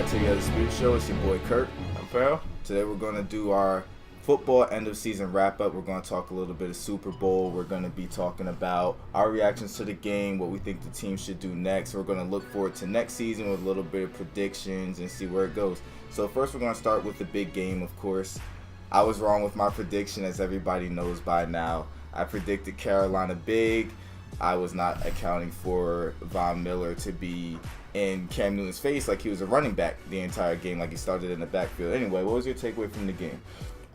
back to the Other Speed Show. It's your boy Kirk. I'm Pharaoh. Today we're going to do our football end of season wrap up. We're going to talk a little bit of Super Bowl. We're going to be talking about our reactions to the game, what we think the team should do next. We're going to look forward to next season with a little bit of predictions and see where it goes. So first we're going to start with the big game, of course. I was wrong with my prediction, as everybody knows by now. I predicted Carolina big. I was not accounting for Von Miller to be in Cam Newton's face like he was a running back the entire game, like he started in the backfield. Anyway, what was your takeaway from the game?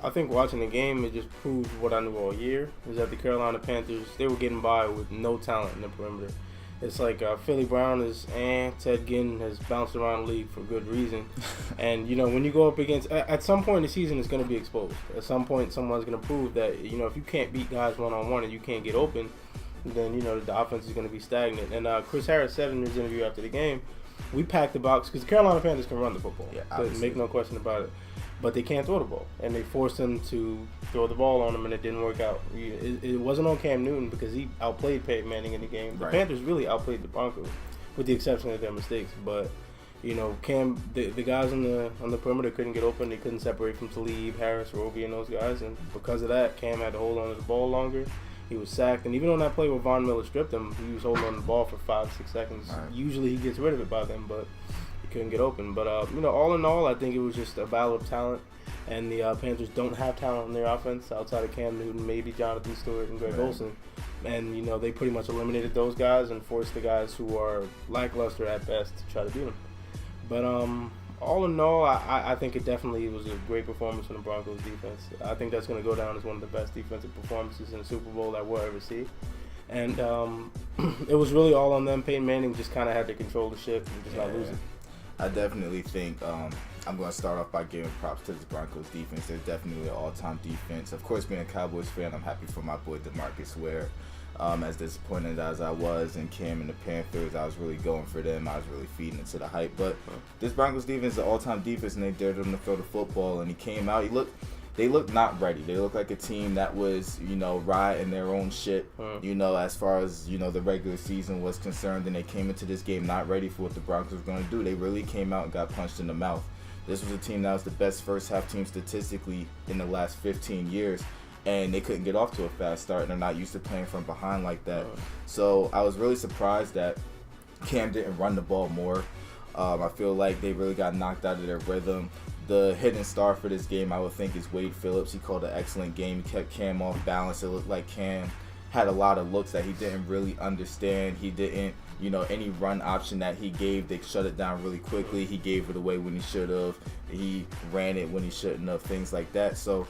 I think watching the game, it just proved what I knew all year, is that the Carolina Panthers, they were getting by with no talent in the perimeter. It's like Philly Brown is, Ted Ginn has bounced around the league for good reason. And, when you go up against, at some point in the season, it's going to be exposed. At some point, someone's going to prove that, if you can't beat guys one-on-one and you can't get open, then, the offense is going to be stagnant. And Chris Harris said in his interview after the game, we packed the box, because the Carolina Panthers can run the football. Yeah, make no question about it. But they can't throw the ball. And they forced him to throw the ball on him, and it didn't work out. It wasn't on Cam Newton because he outplayed Peyton Manning in the game. The Panthers really outplayed the Broncos, with the exception of their mistakes. But, Cam, the guys on the perimeter couldn't get open. They couldn't separate from Talib, Harris, Roby, and those guys. And because of that, Cam had to hold on to the ball longer. He was sacked. And even on that play where Von Miller stripped him, he was holding on to the ball for 5-6 seconds. Right. Usually he gets rid of it by then, but he couldn't get open. But, all in all, I think it was just a battle of talent. And the Panthers don't have talent in their offense outside of Cam Newton, maybe Jonathan Stewart and Greg Olsen. And, they pretty much eliminated those guys and forced the guys who are lackluster at best to try to beat them. But all in all, I think it definitely was a great performance from the Broncos defense. I think that's going to go down as one of the best defensive performances in the Super Bowl that we'll ever see. And it was really all on them. Peyton Manning just kind of had to control the ship and just not lose it. I definitely think I'm going to start off by giving props to the Broncos defense. They're definitely an all-time defense. Of course, being a Cowboys fan, I'm happy for my boy DeMarcus Ware. As disappointed as I was in Cam and the Panthers, I was really going for them. I was really feeding into the hype. But this Broncos defense is an all-time defense, and they dared him to throw the football. And he came out. They looked not ready. They looked like a team that was, riding their own shit, as far as, the regular season was concerned. And they came into this game not ready for what the Broncos were going to do. They really came out and got punched in the mouth. This was a team that was the best first-half team statistically in the last 15 years. And they couldn't get off to a fast start, and they're not used to playing from behind like that. So I was really surprised that Cam didn't run the ball more. I feel like they really got knocked out of their rhythm. The hidden star for this game, I would think, is Wade Phillips. He called an excellent game. He kept Cam off balance. It looked like Cam had a lot of looks that he didn't really understand. He didn't, any run option that he gave, they shut it down really quickly. He gave it away when he should have. He ran it when he shouldn't have, things like that. So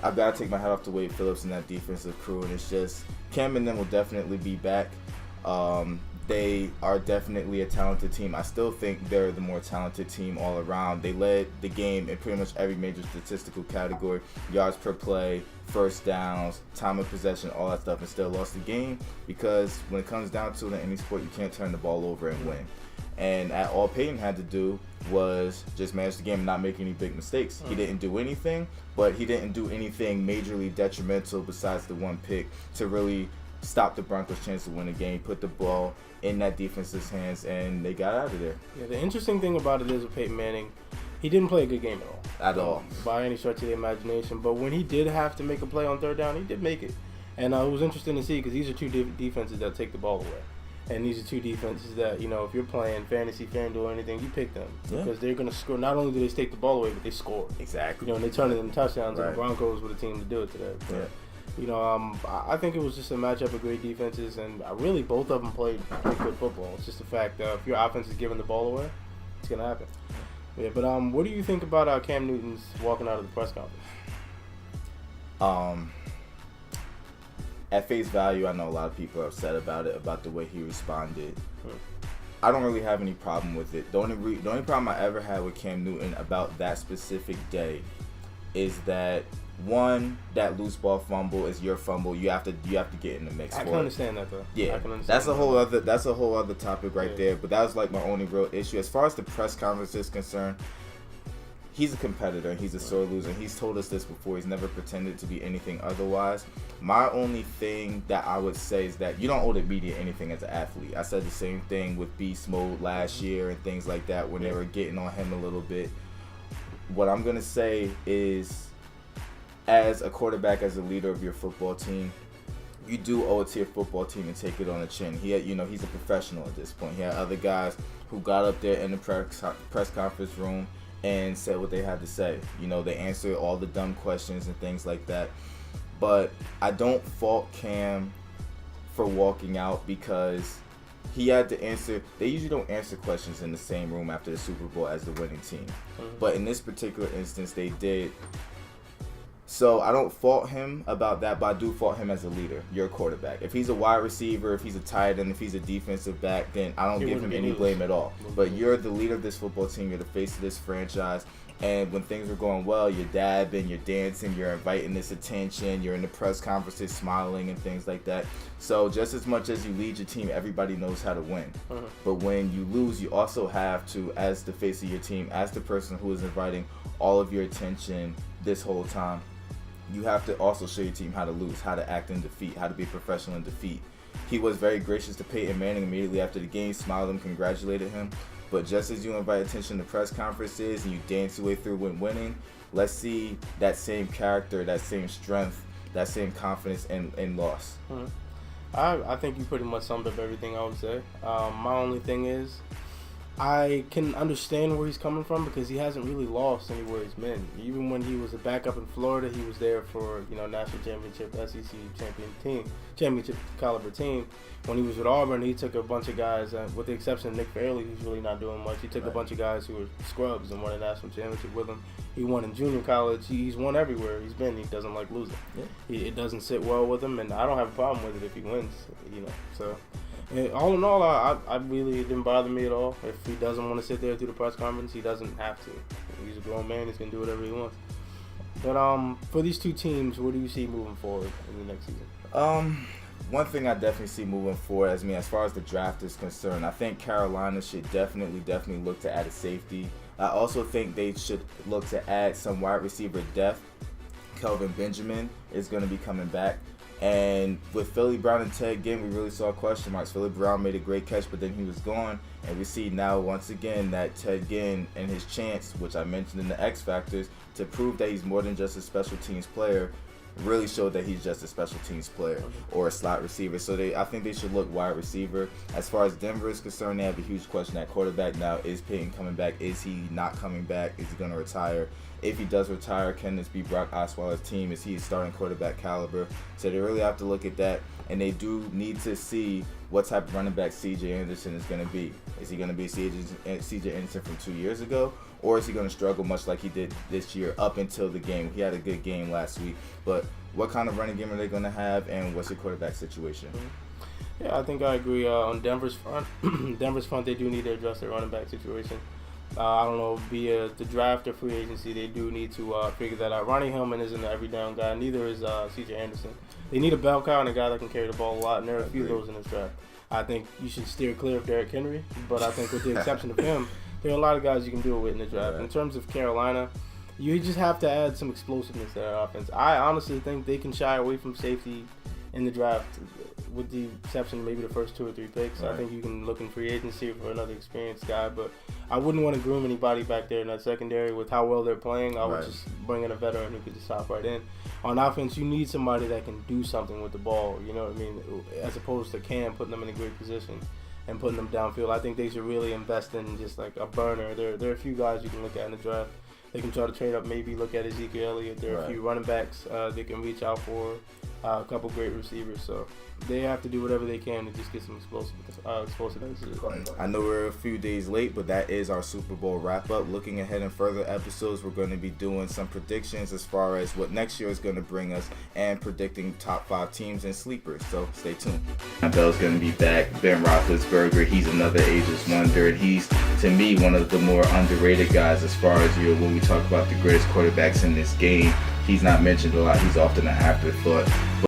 I've got to take my hat off to Wade Phillips and that defensive crew, and it's just Cam and them will definitely be back. They are definitely a talented team. I still think they're the more talented team all around. They led the game in pretty much every major statistical category: yards per play, first downs, time of possession, all that stuff, and still lost the game because when it comes down to it in any sport, you can't turn the ball over and win. And all Peyton had to do was just manage the game and not make any big mistakes. He didn't do anything, but he didn't do anything majorly detrimental besides the one pick to really stop the Broncos' chance to win the game. Put the ball in that defense's hands, and they got out of there. Yeah, the interesting thing about it is with Peyton Manning, he didn't play a good game at all. By any stretch of the imagination. But when he did have to make a play on third down, he did make it. And it was interesting to see because these are two defenses that take the ball away. And these are two defenses that, if you're playing fantasy, FanDuel, or anything, you pick them. Because they're going to score. Not only do they take the ball away, but they score. Exactly. And they turn it into touchdowns, and the Broncos were the team to do it today. But, I think it was just a matchup of great defenses, and really both of them played pretty good football. It's just the fact that if your offense is giving the ball away, it's going to happen. Yeah, but what do you think about Cam Newton's walking out of the press conference? At face value, I know a lot of people are upset about it, about the way he responded. I don't really have any problem with it. The only problem I ever had with Cam Newton about that specific day is that, one, that loose ball fumble is your fumble. You have to get in the mix. I can understand that though. Yeah, I can understand that's a whole other topic right there. But that was like my only real issue as far as the press conference is concerned. he's a competitor and he's a sore loser. He's told us this before. He's never pretended to be anything otherwise. My only thing that I would say is that you don't owe the media anything as an athlete. I said the same thing with Beast Mode last year and things like that when they were getting on him a little bit. What I'm going to say is, as a quarterback, as a leader of your football team, you do owe it to your football team and take it on the chin. He had, he's a professional at this point. He had other guys who got up there in the press conference room and said what they had to say. They answered all the dumb questions and things like that. But I don't fault Cam for walking out because he had to answer. They usually don't answer questions in the same room after the Super Bowl as the winning team. But in this particular instance, they did. So I don't fault him about that, but I do fault him as a leader. You're a quarterback. If he's a wide receiver, if he's a tight end, if he's a defensive back, then I don't give him any blame at all. But you're the leader of this football team. You're the face of this franchise. And when things were going well, you're dabbing, you're dancing, you're inviting this attention, you're in the press conferences smiling and things like that. So just as much as you lead your team, everybody knows how to win. But when you lose, you also have to, as the face of your team, as the person who is inviting all of your attention this whole time, you have to also show your team how to lose, how to act in defeat, how to be professional in defeat. He was very gracious to Peyton Manning immediately after the game, smiled and congratulated him. But just as you invite attention to press conferences and you dance your way through when winning, let's see that same character, that same strength, that same confidence in loss. I think you pretty much summed up everything I would say. My only thing is, I can understand where he's coming from because he hasn't really lost anywhere he's been. Even when he was a backup in Florida, he was there for national championship, SEC championship caliber team. When he was with Auburn, he took a bunch of guys, with the exception of Nick Fairley, who's really not doing much. He took a bunch of guys who were scrubs and won a national championship with him. He won in junior college. He's won everywhere he's been. He doesn't like losing. It doesn't sit well with him, and I don't have a problem with it if he wins. So. And all in all, I really, it didn't bother me at all. If he doesn't want to sit there through the press conference, he doesn't have to. He's a grown man. He's going to do whatever he wants. But for these two teams, what do you see moving forward in the next season? One thing I definitely see moving forward, as far as the draft is concerned, I think Carolina should definitely look to add a safety. I also think they should look to add some wide receiver depth. Kelvin Benjamin is going to be coming back. And with Philly Brown and Ted Ginn, we really saw question marks. Philly Brown made a great catch, but then he was gone. And we see now, once again, that Ted Ginn and his chance, which I mentioned in the X Factors, to prove that he's more than just a special teams player, really showed that he's just a special teams player or a slot receiver. So I think they should look wide receiver. As far as Denver is concerned, they have a huge question at quarterback now. Is Peyton coming back? Is he not coming back? Is he going to retire? If he does retire, can this be Brock Osweiler's team? Is he a starting quarterback caliber? So they really have to look at that, and they do need to see what type of running back C.J. Anderson is going to be. Is he going to be C.J. Anderson from 2 years ago, or is he going to struggle much like he did this year up until the game? He had a good game last week, but what kind of running game are they going to have, and what's your quarterback situation? Yeah, I think I agree. On Denver's front, they do need to address their running back situation. I don't know, via the draft or free agency, they do need to figure that out. Ronnie Hillman isn't an every down guy. Neither is C.J. Anderson. They need a bell cow and a guy that can carry the ball a lot, and there are a few of those in this draft. I think you should steer clear of Derrick Henry, but I think with the exception of him, there are a lot of guys you can do it with in the draft. In terms of Carolina, you just have to add some explosiveness to their offense. I honestly think they can shy away from safety in the draft, with the exception of maybe the first 2 or 3 picks. I think you can look in free agency for another experienced guy, but I wouldn't want to groom anybody back there in that secondary with how well they're playing. I would just bring in a veteran who could just hop right in. On offense, you need somebody that can do something with the ball, you know what I mean, as opposed to Cam putting them in a great position and putting them downfield. I think they should really invest in just like a burner. There are a few guys you can look at in the draft. They can try to trade up, maybe look at Ezekiel Elliott. There are a few running backs they can reach out for, a couple great receivers. So they have to do whatever they can to just get some explosiveness. I know we're a few days late, but that is our Super Bowl wrap-up. Looking ahead in further episodes, we're going to be doing some predictions as far as what next year is going to bring us and predicting top 5 teams and sleepers. So stay tuned. Bell's going to be back. Ben Roethlisberger, he's another ageless wonder, and he's, to me, one of the more underrated guys as far as when we talk about the greatest quarterbacks in this game. He's not mentioned a lot. He's often an afterthought.